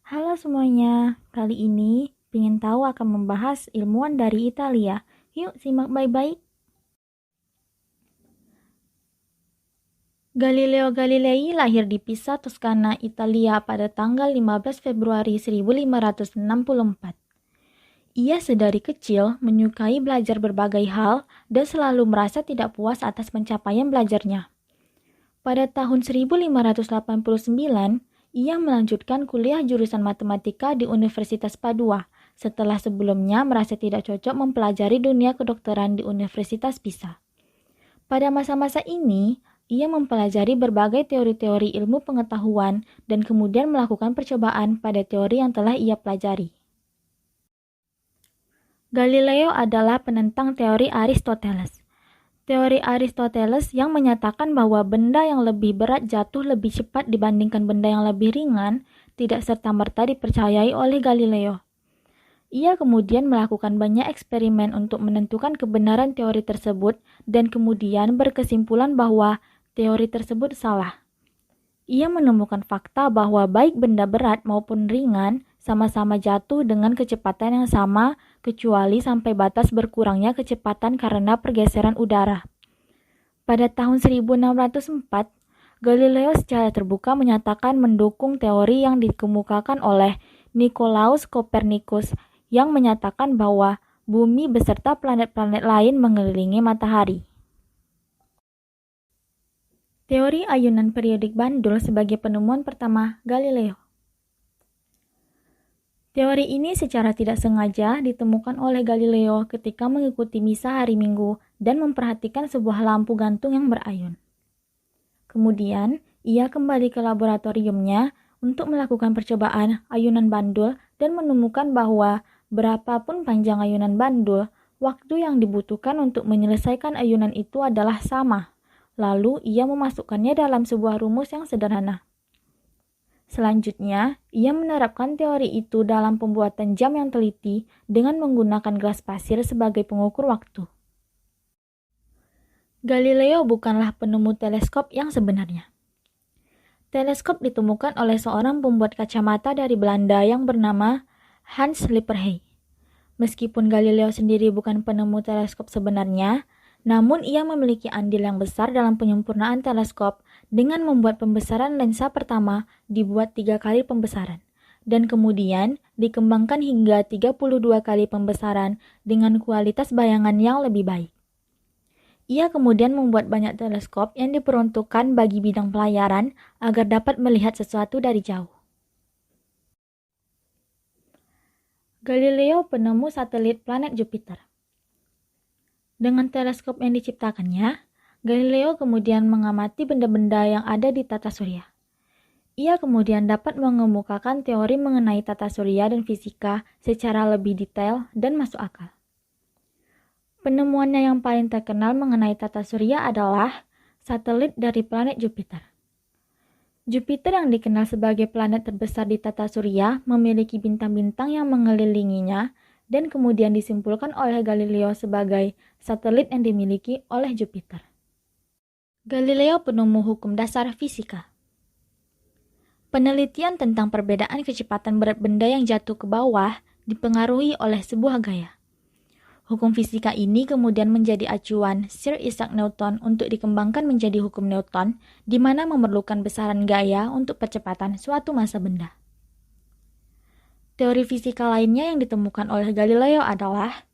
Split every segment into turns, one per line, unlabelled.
Halo semuanya, kali ini ingin tahu akan membahas ilmuwan dari Italia. Yuk simak baik-baik. Galileo Galilei lahir di Pisa, Toskana, Italia pada tanggal 15 Februari 1564. Ia sedari kecil menyukai belajar berbagai hal dan selalu merasa tidak puas atas pencapaian belajarnya. Pada tahun 1589, ia melanjutkan kuliah jurusan matematika di Universitas Padua, setelah sebelumnya merasa tidak cocok mempelajari dunia kedokteran di Universitas Pisa. Pada masa-masa ini, ia mempelajari berbagai teori-teori ilmu pengetahuan dan kemudian melakukan percobaan pada teori yang telah ia pelajari. Galileo adalah penentang teori Aristoteles. Teori Aristoteles yang menyatakan bahwa benda yang lebih berat jatuh lebih cepat dibandingkan benda yang lebih ringan tidak serta-merta dipercayai oleh Galileo. Ia kemudian melakukan banyak eksperimen untuk menentukan kebenaran teori tersebut dan kemudian berkesimpulan bahwa teori tersebut salah. Ia menemukan fakta bahwa baik benda berat maupun ringan sama-sama jatuh dengan kecepatan yang sama kecuali sampai batas berkurangnya kecepatan karena pergeseran udara. Pada tahun 1604, Galileo secara terbuka menyatakan mendukung teori yang dikemukakan oleh Nicolaus Copernicus yang menyatakan bahwa bumi beserta planet-planet lain mengelilingi matahari. Teori ayunan periodik bandul sebagai penemuan pertama Galileo. Teori ini secara tidak sengaja ditemukan oleh Galileo ketika mengikuti misa hari Minggu dan memperhatikan sebuah lampu gantung yang berayun. Kemudian, ia kembali ke laboratoriumnya untuk melakukan percobaan ayunan bandul dan menemukan bahwa berapapun panjang ayunan bandul, waktu yang dibutuhkan untuk menyelesaikan ayunan itu adalah sama. Lalu, ia memasukkannya dalam sebuah rumus yang sederhana. Selanjutnya, ia menerapkan teori itu dalam pembuatan jam yang teliti dengan menggunakan gelas pasir sebagai pengukur waktu. Galileo bukanlah penemu teleskop yang sebenarnya. Teleskop ditemukan oleh seorang pembuat kacamata dari Belanda yang bernama Hans Lippershey. Meskipun Galileo sendiri bukan penemu teleskop sebenarnya, namun ia memiliki andil yang besar dalam penyempurnaan teleskop dengan membuat pembesaran lensa pertama dibuat 3 kali pembesaran, dan kemudian dikembangkan hingga 32 kali pembesaran dengan kualitas bayangan yang lebih baik. Ia kemudian membuat banyak teleskop yang diperuntukkan bagi bidang pelayaran agar dapat melihat sesuatu dari jauh. Galileo penemu satelit planet Jupiter. Dengan teleskop yang diciptakannya, Galileo kemudian mengamati benda-benda yang ada di tata surya. Ia kemudian dapat mengemukakan teori mengenai tata surya dan fisika secara lebih detail dan masuk akal. Penemuannya yang paling terkenal mengenai tata surya adalah satelit dari planet Jupiter. Jupiter yang dikenal sebagai planet terbesar di tata surya memiliki bintang-bintang yang mengelilinginya dan kemudian disimpulkan oleh Galileo sebagai satelit yang dimiliki oleh Jupiter. Galileo penemu hukum dasar fisika. Penelitian tentang perbedaan kecepatan berat benda yang jatuh ke bawah dipengaruhi oleh sebuah gaya. Hukum fisika ini kemudian menjadi acuan Sir Isaac Newton untuk dikembangkan menjadi hukum Newton, di mana memerlukan besaran gaya untuk percepatan suatu massa benda. Teori fisika lainnya yang ditemukan oleh Galileo adalah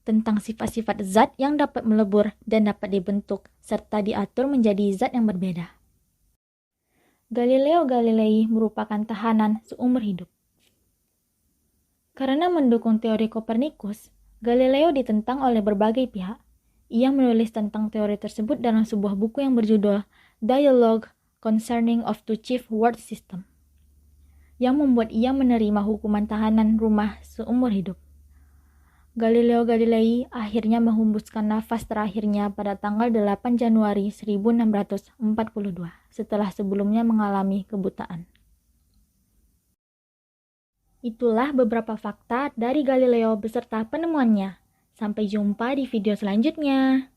tentang sifat-sifat zat yang dapat melebur dan dapat dibentuk, serta diatur menjadi zat yang berbeda. Galileo Galilei merupakan tahanan seumur hidup. Karena mendukung teori Copernicus, Galileo ditentang oleh berbagai pihak. Ia menulis tentang teori tersebut dalam sebuah buku yang berjudul Dialogue Concerning of Two Chief World System, yang membuat ia menerima hukuman tahanan rumah seumur hidup. Galileo Galilei akhirnya menghembuskan nafas terakhirnya pada tanggal 8 Januari 1642, setelah sebelumnya mengalami kebutaan. Itulah beberapa fakta dari Galileo beserta penemuannya. Sampai jumpa di video selanjutnya.